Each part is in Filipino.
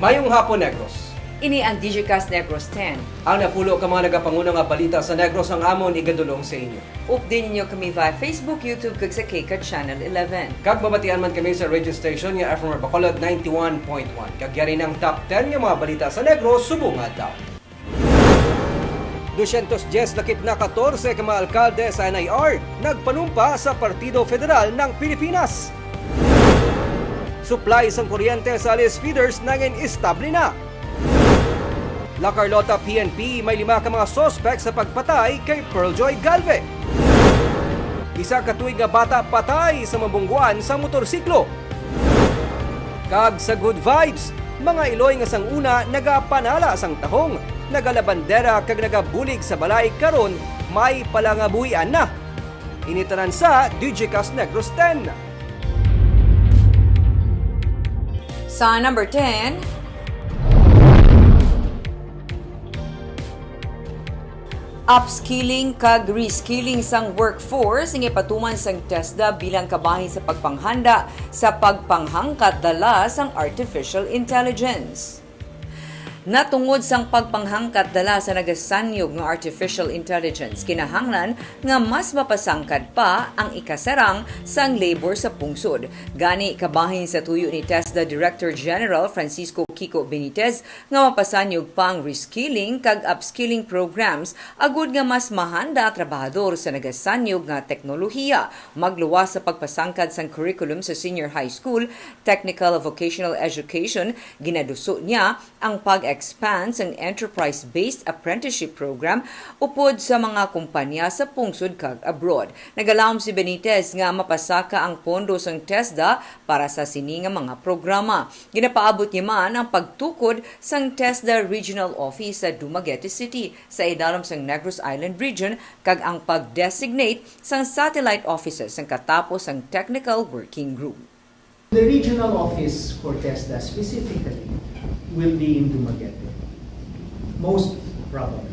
Mayong hapon, Negros. Ini ang DigiCast Negros 10. Ang napulo ka mga nagapanguno nga balita sa Negros ang amon igadulong sa inyo. Update ninyo kami via Facebook, YouTube, kag sa KCAT Channel 11. Kag babatian man kami sa radio station nga FM Bacolod 91.1. Kag yari ng top 10 nga mga balita sa Negros subong adlaw. 210 lakip na 14 ka mga alkalde sa NIR nagpanumpa sa Partido Federal ng Pilipinas. Supply sang kuryente sa Alice Feeders nangin estable na. La Carlota PNP may 5 ka mga sospek sa pagpatay kay Pearljoy Galve. Isa ka tuig nga bata patay sa mabungguan sa motorsiklo. Kag sa good vibes, mga Iloy nga sanguna nagapanala sang tahong, nagalabandera kag nagabulig sa balay karon may palangabuhian na. Initanan sa DigiCast Negros 10. Sa number 10, upskilling kag reskilling sang workforce nga patuman sang TESDA bilang kabahin sa pagpanghanda sa pagpanghangkat dala sang artificial intelligence. Natungod sang pagpanghangkat dala sa nagasanyog nga artificial intelligence, kinahanglan nga mas mapasangkad pa ang ikasarang sang labor sa pungsod. Gani kabahin sa tuyo ni TESDA Director General Francisco Kiko Benitez nga mapasanyog pa ang reskilling kag upskilling programs agud nga mas mahanda ang trabahador sa nagasanyog nga teknolohiya, magluwas sa pagpasangkad sang curriculum sa senior high school, technical vocational education. Ginaduso niya ang pag-expand sang enterprise-based apprenticeship program upod sa mga kumpanya sa pungsod kag abroad. Nagalawom si Benitez nga mapasaka ang pondo sang TESDA para sa sini nga mga programa. Ginapaabot niya man ang pagtukod sang TESDA Regional Office sa Dumaguete City sa idalom sang Negros Island Region kag ang pag-designate sang satellite offices sang katapos ang Technical Working Group. The regional office for TESDA specifically will be in Dumaguete, most probably.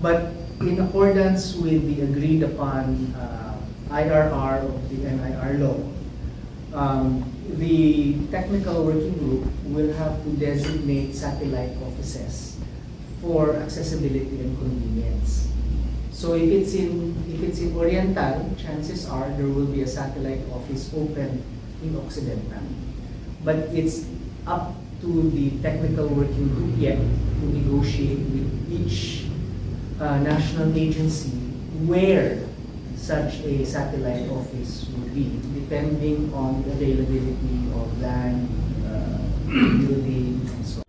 But in accordance with the agreed upon IRR of the NIR law, the technical working group will have to designate satellite offices for accessibility and convenience. So if it's in Oriental, chances are there will be a satellite office open in Occidental. But it's up to the technical working group yet to negotiate with each national agency where such a satellite office would be, depending on the availability of land, building, and so on.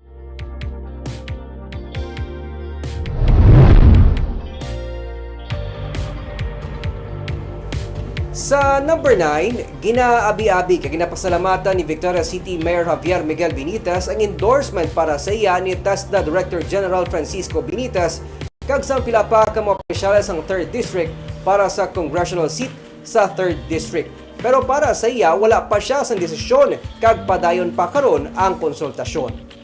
Sa number 9, ginaabi-abi kag ginapasalamatan ni Victoria City Mayor Javier Miguel Benitez ang endorsement para sa iya ni TESDA Director General Francisco Benitez kag sang pila pa ka mga opisyales ang 3rd District para sa congressional seat sa 3rd District. Pero para sa iya, wala pa siya sang desisyon kag padayon pa karon ang konsultasyon.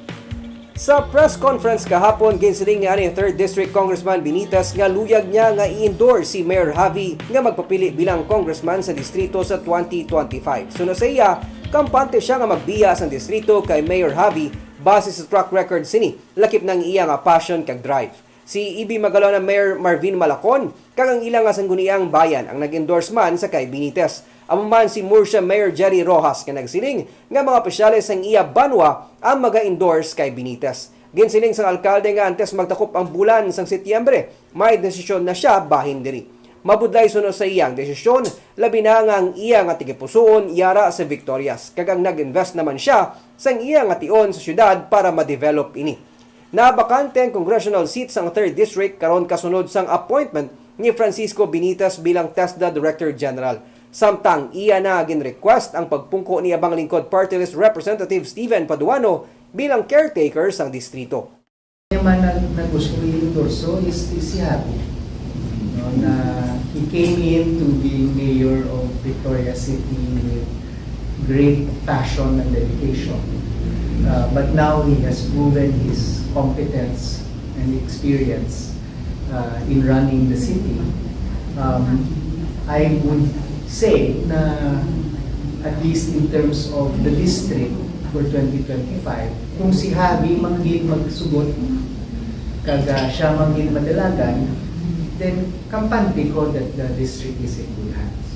Sa press conference kahapon, ginsiling niya ni 3rd District Congressman Benitez nga luyag niya nga i-endorse si Mayor Javi nga magpapili bilang congressman sa distrito sa 2025. Suno sa iya, kampante siya nga magbiya sa distrito kay Mayor Javi base sa track record sini, lakip ng iya nga passion kag drive. Si Ibi Magalona Mayor Marvin Malacon kag ang ilang nga sangguniang bayan ang nag-endorse man sa kay Benitez. Amuman si Murcia Mayor Jerry Rojas nga nagsiling nga mga opisyales sang iya banwa ang maga-endorse kay Benitez. Ginsiling sang alkalde nga antes magtakop ang bulan sang Setyembre, may desisyon na siya bahin diri. Mabudlay suno sa iyang desisyon, labi na nga ang iya nga tigipusoon yara sa Victorias. Kag ang nag-invest naman siya sang iya nga tion sa syudad para ma-develop ini. Nabakante ang congressional seat sang 3rd District karon kasunod sang appointment ni Francisco Benitez bilang TESDA Director General. Samtang iya na gin-request ang pagpungko ni Abang Lingkod Party List Representative Steven Paduano bilang caretaker sang distrito. Yung man nag-gusto i-endorso is si Happy. Na he came in to be mayor of Victoria City with great passion and dedication. But now he has proven his competence and experience in running the city. I would say na at least in terms of the district, for 2025. Kung si Javi manggil magsugot, kaga siya manggil madalagan, then kampante ko that the district is in good hands.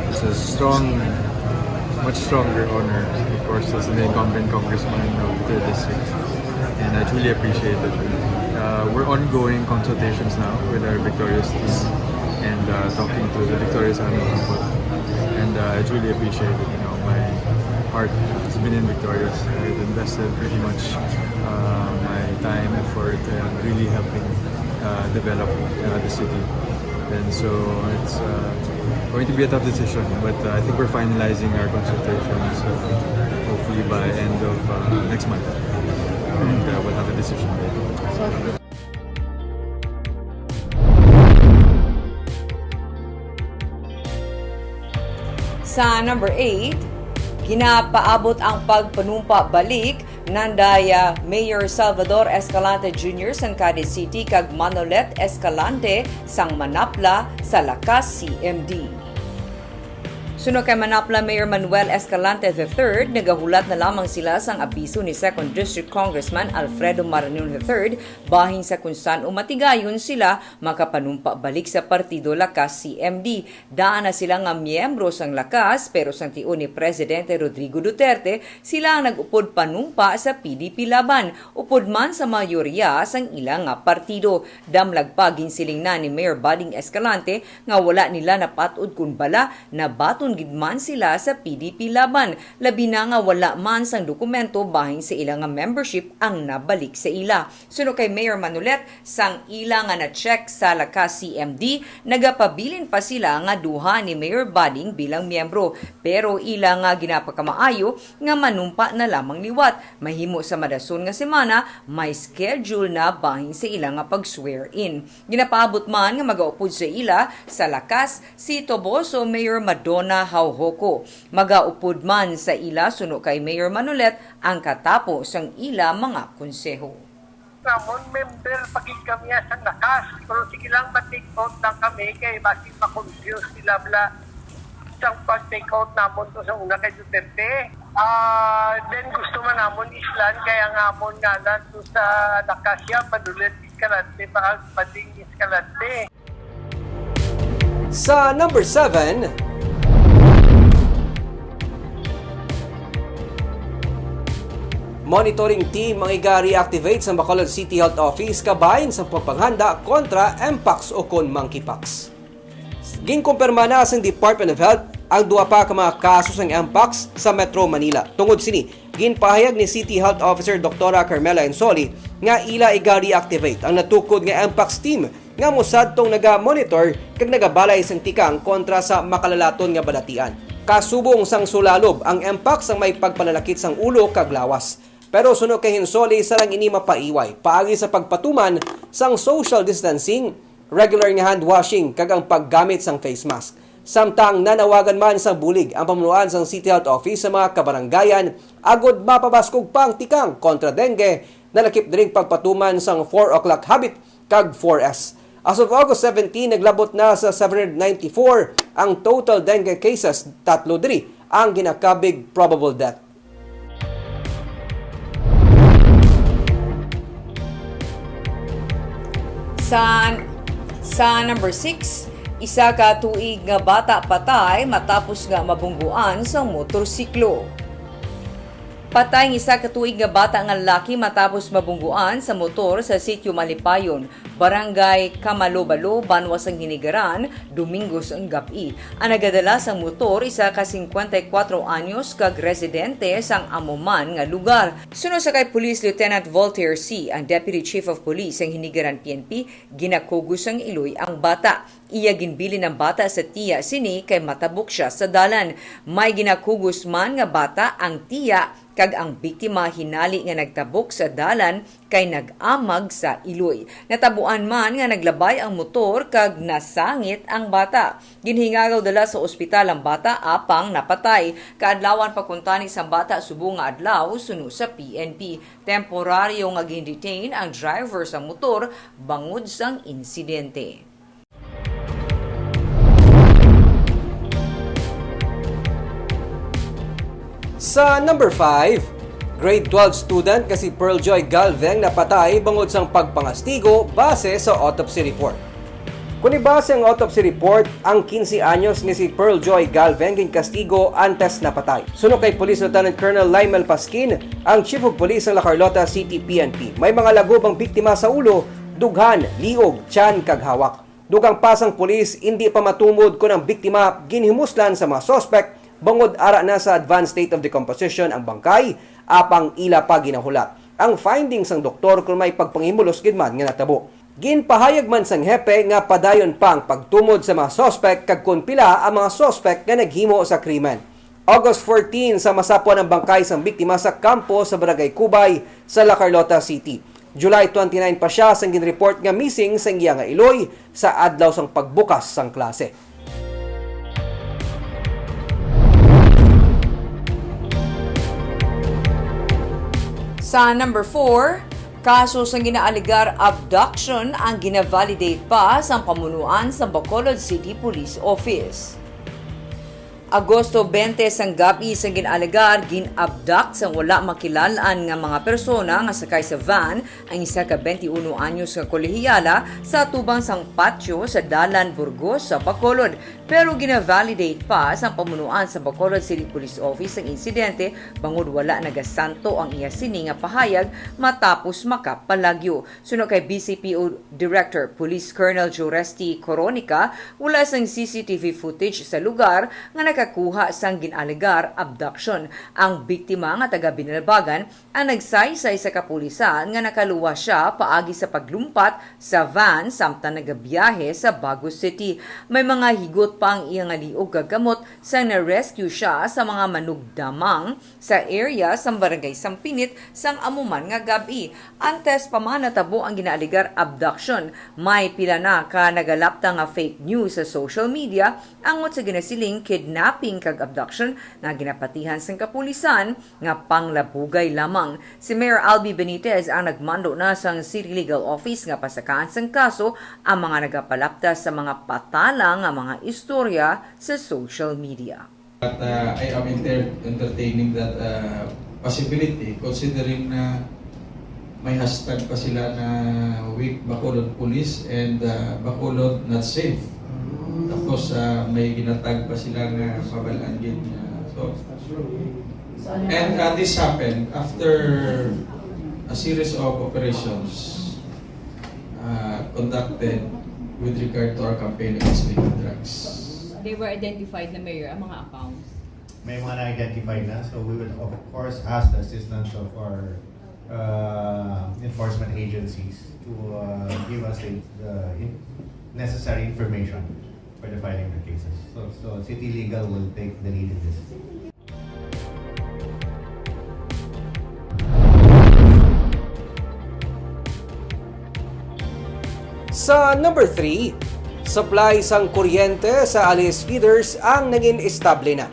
It's a strong, much stronger honor, of course, as an incumbent congressman of the district. And I truly appreciate it. We're ongoing consultations now with our victorious team and talking to the victorious army people. And I truly appreciate it. You know, my heart has been in Victorious. I've invested pretty much my time, effort, and really helping develop the city. And so it's going to be a tough decision, but I think we're finalizing our consultations hopefully by end of next month. And we'll have a decision made. Sa number 8, ginapaabot ang pagpanumpa balik nandaya Mayor Salvador Escalante Jr. sang Cadiz City kag Manolet Escalante sang Manapla sa Lakas CMD. Sunod kay Manapla Mayor Manuel Escalante III, nagahulat na lamang sila sang abiso ni 2nd District Congressman Alfredo Marañon III bahin sa kung saan umatigayon sila makapanumpa balik sa Partido Lakas CMD. Daan na sila nga miyembro sang Lakas pero sang tiun ni Presidente Rodrigo Duterte sila ang nag-upod panumpa sa PDP laban. Upod man sa mayorya sang ilang nga partido. Damlagpagin siling na ni Mayor Bading Escalante nga wala nila napatud kun bala na baton gidman sila sa PDP laban. Labi na nga wala man sang dokumento bahin sa ilang nga membership ang nabalik sa ila. Suno kay Mayor Manolet, sang ila nga na-check sa Lakas CMD, nagapabilin pa sila nga duha ni Mayor Bading bilang miyembro. Pero ila nga ginapakamaayo nga manumpa na lamang liwat. Mahimo sa madason nga semana, may schedule na bahin sa ila nga pag-swear in. Ginapaabot man nga magaupod sa ila sa Lakas si Toboso Mayor Madonna Hauhoko. Magaupod man sa ila suno kay Mayor Manolet ang katapos ang ila mga konseho. Ramon, member pagig kami sa Lakas, pero sige lang mag-take out lang kami kay basin ma-confuse sila bla isang pag-take out namon to sa una kay Duterte. Then gusto man namon islan kaya ngamon nga lang to sa Lakas yan, Manulet Escalante, Bading Escalante. Sa number 7, monitoring team ang iga-reactivate sa Bacolod City Health Office kabahin sa pagpanghanda kontra Mpox o kon monkeypox. Ginkumpirma na sa Department of Health ang duwa pa ka mga kaso ng Mpox sa Metro Manila. Tungod sini, ginpahayag ni City Health Officer Dr. Carmela Ensoli nga ila iga-reactivate ang natukod nga Mpox team nga mosadtong naga-monitor kag nagabalay sang tikang kontra sa makalalaton nga balatian. Kasubong sang sulalob ang Mpox ang may pagpanalakit sang ulo kag lawas. Pero suno kay Hinsoli sarang ini mapaiway paagi sa pagpatuman sang social distancing, regular nga hand washing kag ang paggamit sang face mask. Samtang nanawagan man sang bulig ang pamunuan sang City Health Office sa mga kabaranggayan agod mapabaskog pang tikang kontra dengue na nakip dring pagpatuman sang 4 o'clock habit kag 4S. As of August 17, naglabot na sa 794 ang total dengue cases, 3 ang ginakabig probable death. Sa number 6, isa ka tuig nga bata patay matapos nga mabungguan sa motorsiklo. Patay ng isa ka tuig nga bata nga lalaki matapos mabungguan sa motor sa sitio Malipayon, Barangay Kamalobalo, Banwas ang Hinigaran, Domingos ang gabi. Ang nagadala sa motor isa ka 54 anyos kag residente sang amuman nga lugar. Sunod sa kay Police Lieutenant Voltaire C., ang Deputy Chief of Police ang Hinigaran PNP, ginakugos ang iloy ang bata. Iya ginbili ng bata sa tiya sini kay matabok siya sa dalan. May ginakugos man nga bata ang tiya kag ang biktima hinali nga nagtabok sa dalan kay nag-amag sa iloy. Natabuan man nga naglabay ang motor kag nasangit ang bata. Ginhingagaw dala sa ospital ang bata apang napatay. Kaadlawan pagkuntani sa bata subong nga adlaw suno sa PNP. Temporaryo nga gindetain ang driver sa motor bangod sang insidente. Sa number 5, grade 12 student na si Pearl Joy Galveng napatay bangod sang pagpangastigo base sa autopsy report. Kung ibase ang autopsy report, ang 15 anyos ni si Pearl Joy Galveng ginkastigo antes napatay. Suno kay Police Lieutenant Colonel Lymel Pasquin, ang Chief of Police ng La Carlota City PNP. May mga lagubang biktima sa ulo, dughan, liog, tiyan, kag hawak. Dugang pasang pulis, hindi pa matumod kung ang biktima ginhimuslan sa mga sospek bangod ara na sa advanced state of decomposition ang bangkay, apang ila pa ginahulat. Ang findings ng doktor kung may pagpangimulos gidman nga natabo. Ginpahayag man sang hepe nga padayon pang pagtumod sa mga sospek kag kun pila ang mga sospek nga naghimo sa krimen. August 14 sa masapuan ang bangkay sang biktima sa kampo sa Barangay Kubay sa La Carlota City. July 29 pa siya sang ginreport nga missing sang iya nga iloy sa adlaw sang pagbukas sang klase. Sa number 4, kaso sa ginaaligar abduction ang gina-validate pa sa pamunuan sa Bacolod City Police Office. Agosto 20 sang gabi sang ginaaligar gin-abduct sang wala makilalaan nga mga persona nga sakay sa van ang isa ka 21 anyos nga kolehiyala sa tubang sang patio sa Dalan Burgos sa Bacolod. Pero gina-validate pa sa pamunuan sa Bacolod City Police Office ang insidente bangod wala nagasanto ang iya sini nga pahayag matapos makapalagyo. Suno kay BCPO Director Police Colonel Joresti Coronica, wala sang CCTV footage sa lugar nga nakakuha sang ginaligar abduction. Ang biktima nga taga Binalbagan ang nagsaysay sa kapulisan nga nakaluwa siya paagi sa paglumpat sa van samtang nagabiyahe sa Bago City. May mga higot pa ang iyang liog gagamot sa na-rescue siya sa mga manugdamang sa area sa Barangay Sampinit sang amuman nga gabi. Antes pa man natabo ang ginaaligar abduction, may pila na ka nagalapta nga fake news sa social media angot sa ginasiling kidnapping kag abduction nga ginapatihan sang kapulisan nga panglabugay lamang. Si Mayor Albi Benitez ang nagmando na sang City Legal Office nga pasakaan sang kaso ang mga nagapalapta sa mga patala nga mga istorya sa social media. But I am entertaining that possibility considering na may hashtag pa sila na with Bacolod Police and Bacolod Not Safe. Tapos may ginatag pa sila na pabalaan din. And this happened after a series of operations conducted with regard to our campaign against illegal drugs. They were identified na mayor ang mga accounts. May mga na-identify na, so we will of course ask the assistance of our enforcement agencies to give us the necessary information for the filing of the cases. So City Legal will take the lead in this. Sa number 3, supply sang kuryente sa Alice Feeders ang naging estable na.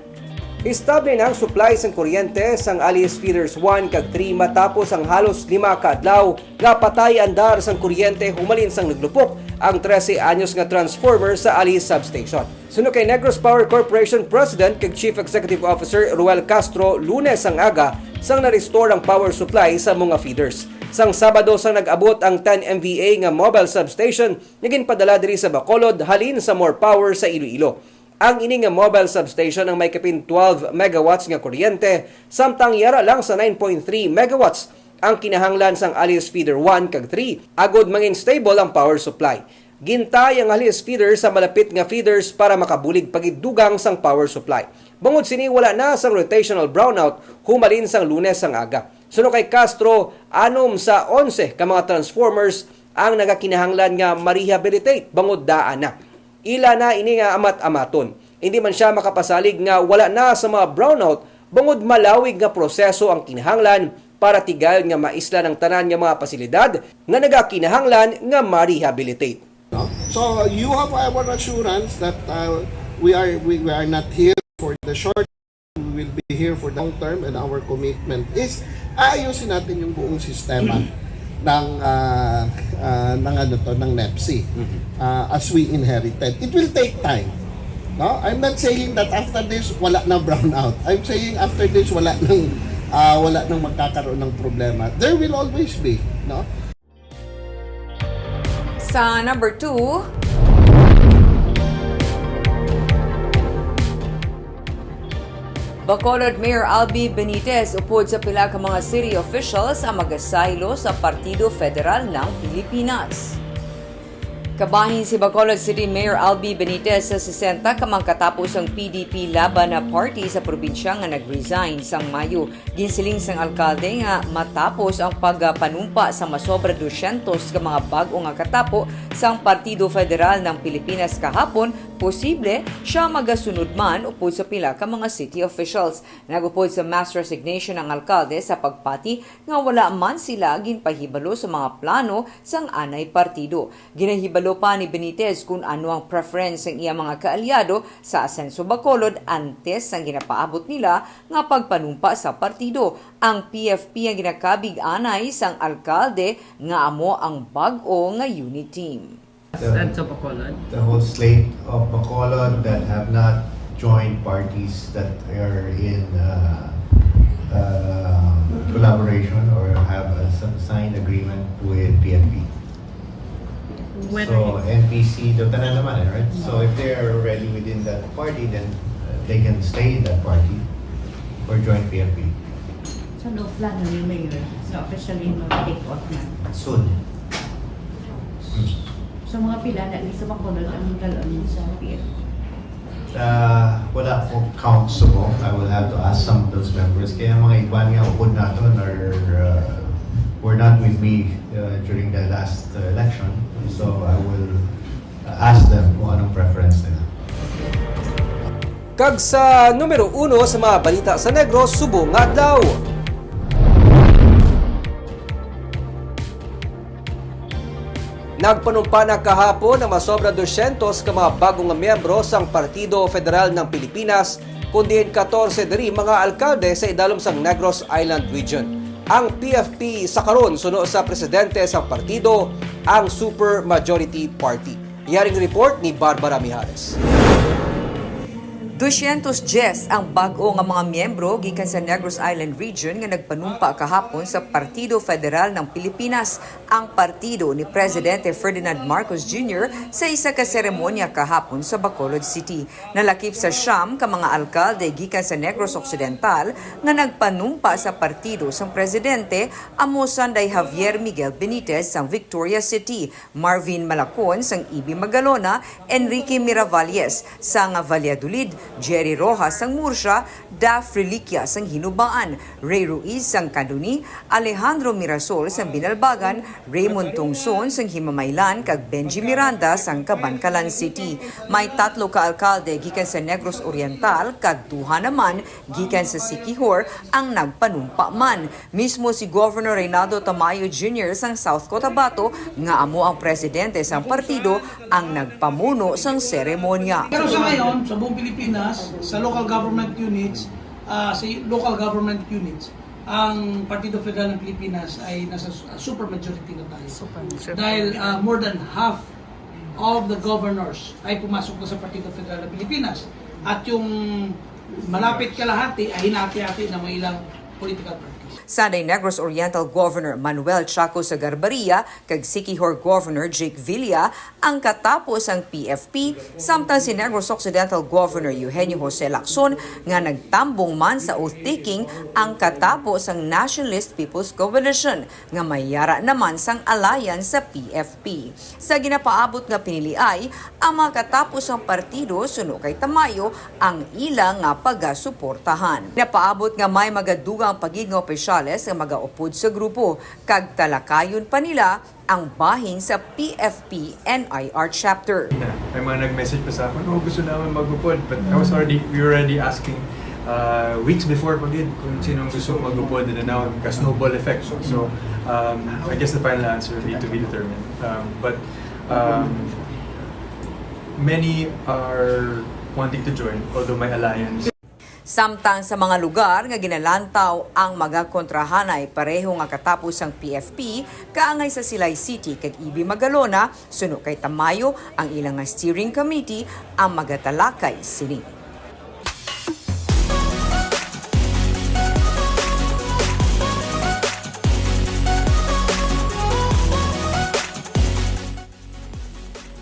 Estable na ang supply sang kuryente sang Alice Feeders 1 kag 3 matapos ang halos 5 ka adlaw nga patay andar sang kuryente humalin sang naglupok ang 13 anyos nga transformer sa Alice Substation. Suno kay Negros Power Corporation President kag Chief Executive Officer Ruel Castro, Lunes ang aga sang na-restore ang power supply sa mga feeders. Sang Sabado sang nag-abot ang 10 MVA nga mobile substation nga ginpadala diri sa Bacolod halin sa more power sa Iloilo. Ang ini nga mobile substation ang may kapin 12 megawatts nga kuryente samtang yara lang sa 9.3 megawatts ang kinahanglan sang Alice Feeder 1 kag 3 agod mangin stable ang power supply. Gintay ang Alice Feeder sa malapit nga feeders para makabulig pagidugang sang power supply. Bungod sini wala na sang rotational brownout humalin sang Lunes sang aga. Suno kay Castro, 6 sa 11 ka mga transformers ang nagakinahanglan nga ma-rehabilitate bangod daan na. Ila na ini nga amat-amaton. Hindi man siya makapasalig nga wala na sa mga brownout bangod malawig nga proseso ang kinahanglan para tigal nga maisla ng tanan nga mga pasilidad nga nagakinahanglan nga ma-rehabilitate. So you have our assurance that we are not here for the short, we will be here for the long term, and our commitment is ayusin natin yung buong sistema ng ng NEPSI as we inherited. It will take time. No? I'm not saying that after this wala na brownout. I'm saying after this wala nang magkakaroon ng problema. There will always be, no? Sa number 2, Bacolod Mayor Albi Benitez upod sa pila ka mga city officials ang magasaylo sa Partido Federal ng Pilipinas. Kabahin si Bacolod City Mayor Albi Benitez sa 60 kamang katapos ang PDP laban na party sa probinsya nga nag-resign sang Mayo. Ginsiling sang alkalde nga matapos ang pagpanumpa sa masobra 200 ka mga bag-o nga katapo sang Partido Federal ng Pilipinas kahapon, posible siya magasunod man upod sa pila ka mga city officials. Nagupod sa mass resignation ang alkalde sa pagpati nga wala man sila ginpahibalo sa mga plano sang anay partido. Ginahibalo pa ni Benitez kung ano ang preference ng iyang mga kaalyado sa Asenso Bacolod antes ang ginapaabot nila nga pagpanumpa sa partido. Ang PFP ang ginakabig anay sang alkalde nga amo ang bag-o nga unit team. The whole slate of Bacolod that have not joined parties that are in collaboration or have a signed agreement with PFP. So NPC, the tanan naman, right? So if they are already within that party, then they can stay in that party or join PFP. So no plan ni Mayor na officially mag-take off na. Soon. So mga pila na sa Bacolod ang dalon sa PF. Wala akong count sumo. I will have to ask some of those members. Kaya mga iban nga upod natin were not with me during the last election. So I will ask them kung anong preference nila. Kag sa numero 1 sa mga balita sa Negros, subong adlaw. Nagpanumpa na kahapon ang masobra 200 ka mga bagong nga miyembro sang Partido Federal ng Pilipinas, kundi 14 diri mga alkalde sa idalom sang Negros Island Region. Ang PFP sa karon suno sa presidente sa partido, ang Super Majority Party. Yaring report ni Barbara Mijares. 210 ang bag-o nga mga miyembro gikan sa Negros Island Region nga nagpanumpa kahapon sa Partido Federal ng Pilipinas, ang partido ni Presidente Ferdinand Marcos Jr. sa isa ka seremonya kahapon sa Bacolod City. Nalakip sa siyam ka mga alkalde gikan sa Negros Occidental nga nagpanumpa sa partido sang presidente, amo Sanday Javier Miguel Benitez sang Victoria City, Marvin Malacon sang Ibi Magalona, Enrique Miravalles sang Valladolid, Jerry Rojas sang Murcia, Daf Reliquia sang Hinubaan, Ray Ruiz sang Kaduni, Alejandro Mirasol sang Binalbagan, Raymond Tongson sang Himamaylan kag Benji Miranda sang Cabancalan City. May 3 ka alkalde gikan sa Negros Oriental kag 2 naman gikan sa Siquijor ang nagpanumpa man. Mismo si Governor Reynaldo Tamayo Jr. sang South Cotabato nga amo ang presidente sang partido ang nagpamuno sang seremonya. Pero sa ngayon, sa buong Pilipinas, sa local government units, ang Partido Federal ng Pilipinas ay nasa super majority na tayo. Dahil more than half of the governors ay pumasok na sa Partido Federal ng Pilipinas. At yung malapit kalahati ay hinati-hati ng mga ilang political parties. Sanday Negros Oriental Governor Manuel Chaco Sagarbaria kag Siquijor Governor Jake Villa ang katapos ang PFP, samtang si Negros Occidental Governor Eugenio Jose Lacson nga nagtambong man sa oath-taking ang katapos ang Nationalist People's Coalition nga mayara naman sang alliance sa PFP. Sa ginapaabot nga piniliay, ang mga katapos ang partido suno kay Tamayo ang ilang nga pagasuportahan. Napaabot nga may magadugang pagiging opisyales nga magaupod sa grupo, kag talakayon pa nila ang bahin sa PFP NIR chapter. May mga nag-message pa sa akin, gusto namin mag-upod. But we were already asking weeks before pagid kung sinong gusto mag-upod, and now ka-snowball effect. So I guess the final answer need to be determined. But many are wanting to join, although may alliance. Samtang sa mga lugar nga ginalantaw ang mga kontrahanay pareho nga katapos ang PFP kaangay sa Silay City kag Ibi Magalona suno kay Tamayo ang ilang nga steering committee ang magatalakay sini.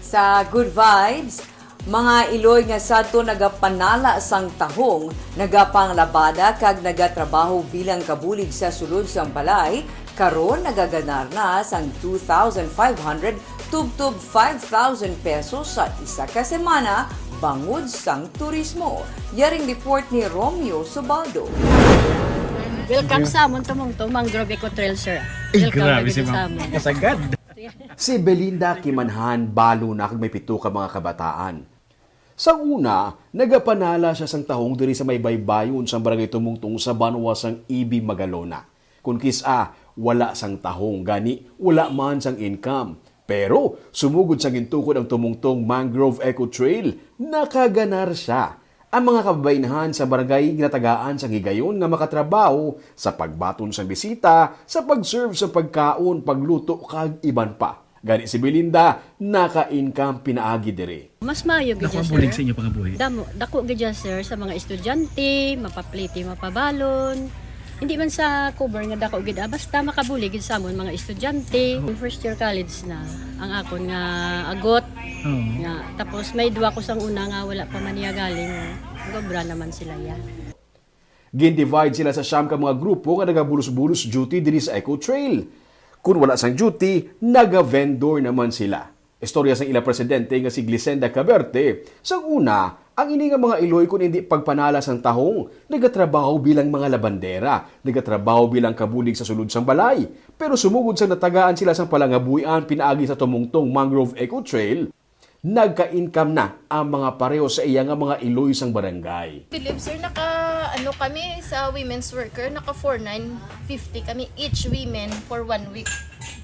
Sa Good Vibes, mga Iloy nga sadto nagapanala sang tahong, nagapanglabada kag nagatrabaho bilang kabulig sa sulod sang balay, karon nagaganar na sang 2,500 tubtub 5,000 pesos sa isa ka semana bangod sang turismo. Yaring report ni Romeo Subaldo. Welcome sa amon tumong mangrove eco trail, sir. Welcome grabe si ma'am. Kasagad. Si Belinda Kimanhan balo na kag may 7 ka mga kabataan. Sa una, nagapanala siya sang tahong diri sa may baybayon sa barangay Tumungtong sa Banwa sang Ibi Magalona. Kung kisa, wala sang tahong gani, wala man sang income. Pero sumugod sang gintukod ang Tumungtong Mangrove Eco Trail, nakaganar siya. Ang mga kababainahan sa barangay ginatagaan sa higayon nga makatrabaho sa pagbaton sa bisita, sa pag-serve sa pagkaon, pagluto kag iban pa. Gani si Belinda, naka-income pinaagi diri. Mas maayo gid sir. Bulig sa inyo pangabuhi. Dako gid sir sa mga estudyante, mapapliti, mapabalon. Hindi man sa cover nga dako gid basta makabulig gid sa amon mga estudyante. First year college na ang akon nga agot. Nga tapos may duwa ko sang una nga wala pa man niya galing. Gobra naman sila ya. Gin-divide sila sa siyam ka mga grupo nga nagabulos-bulos duty diri sa Eco Trail. Kung wala sang duty, naga-vendor naman sila. Istorya sang ila presidente nga si Glisenda Caberte. Sang una, ang ini nga mga Iloy kung hindi pagpanala sang tahong, nagatrabaho bilang mga labandera, nagatrabaho bilang kabulig sa sulod sang balay. Pero sumugod sang natagaan sila sang palangabuyan pinaagi sa Tumungtong Mangrove Eco Trail, nagka-income na ang mga pareho sa iya nga mga Iloy sang barangay. Philip, sir, kami sa women's worker, naka 4,950 kami each women for 1 week.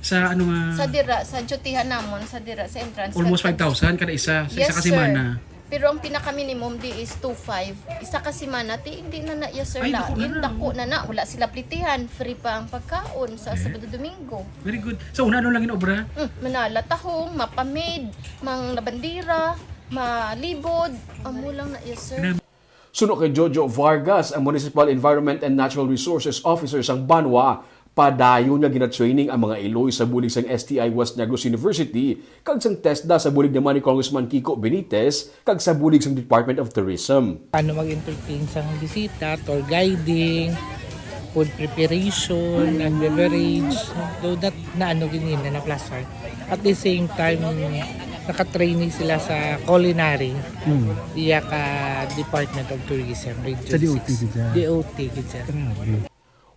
Sa ano nga? Sa dira, sa dutihan namon, sa dira, sa entrance. Almost 5,000 kada isa sa Yes, isa ka semana. sir. Pero ang pinaka-minimum di is 2,500. Isa ka semana, hindi na yes, sir. Ay, dako na. Wala sila plitihan. Free pa ang pagkaon sa Sabado Domingo. Very good. Sa una ano lang inobra? Manala tahong, mapamid, mang labandira, malibod. Amo lang na yes, sir. Suno kay Jojo Vargas, ang Municipal Environment and Natural Resources Officer sang Banwa, padayon nga gina-training ang mga Iloy sa bulig sang STI West Negros University, kag sang TESDA sa bulig naman ni Congressman Kiko Benitez, kag sa bulig sang Department of Tourism. Paano mag-entertain sa bisita, tour guiding, food preparation, and beverage, so that na ano ganyan na plaster. At the same time, nakatraining sila sa culinary, iya ka Department of Tourism. Sa DOT gidya? DOT gidya.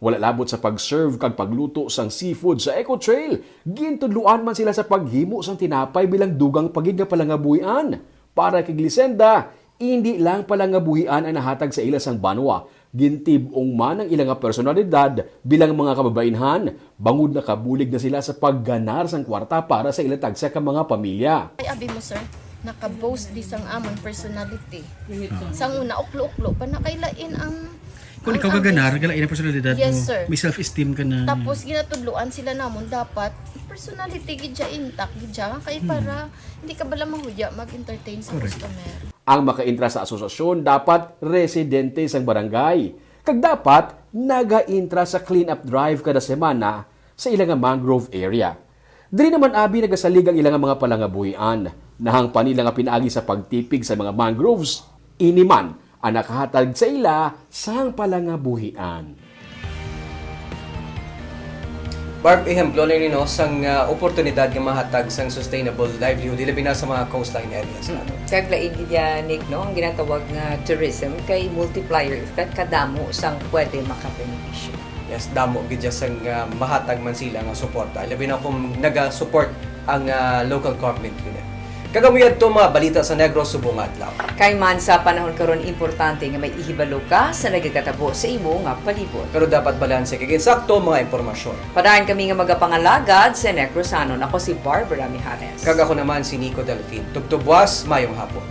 Wala labot sa pag-serve kag pagluto sang seafood sa Eco Trail. Gintudluan man sila sa paghimo sang tinapay bilang dugang pagid nga palangabuhian. Para kay Glisenda, hindi lang palangabuhian ang nahatag sa ila sang Banwa. Gintibong man ang ilang personalidad bilang mga kababainhan. Bangod na kabulig na sila sa pagganar sang kwarta para sa ilatag sa mga pamilya. Ay, abi mo, sir, naka-boast di sang amon personality. Sang una, uklo-uklo pa na kailain ang Kung ikaw gaganar, galain ang personalidad mo. Yes, sir. May self-esteem ka na. Tapos ginatudluan sila namon dapat personality gidya intact gidya kay para hindi ka bala mahudya mag-entertain sa customer. Ang makaintra sa asosasyon dapat residente sang barangay. Kag dapat naga-intra sa clean-up drive kada semana sa ilang mangrove area. Diri naman abi nagasalig ang ilang mga palangabuhian. Nahang panila nga pinaagi sa pagtipig sa mga mangroves. Iniman ang nakahatag sa ila sang palangabuhian. Barb, ihemplo na nino sang oportunidad nga mahatag sang sustainable livelihood labi na sa mga coastline areas nato. Kag lain gid Nick, no, ang ginatawag nga tourism kay multiplier effect kadamo sang pwede makabenepisyo. Yes, damo gid sang mahatag man sila nga suporta. Labi na kung naga-support ang local government unit. Kagamuyad to mga balita sa Negros Subong Adlaw. Kay man sa panahon karon importante nga may ihibalo ka sa nagakatabo sa imo nga palibot. Pero dapat balanse kay insakto mga impormasyon. Padayon kami nga magapangalagad sa Necrosanon. Ako si Barbara Mijares. Kag ako naman si Nico Delfin. Tugtubwas mayong hapon.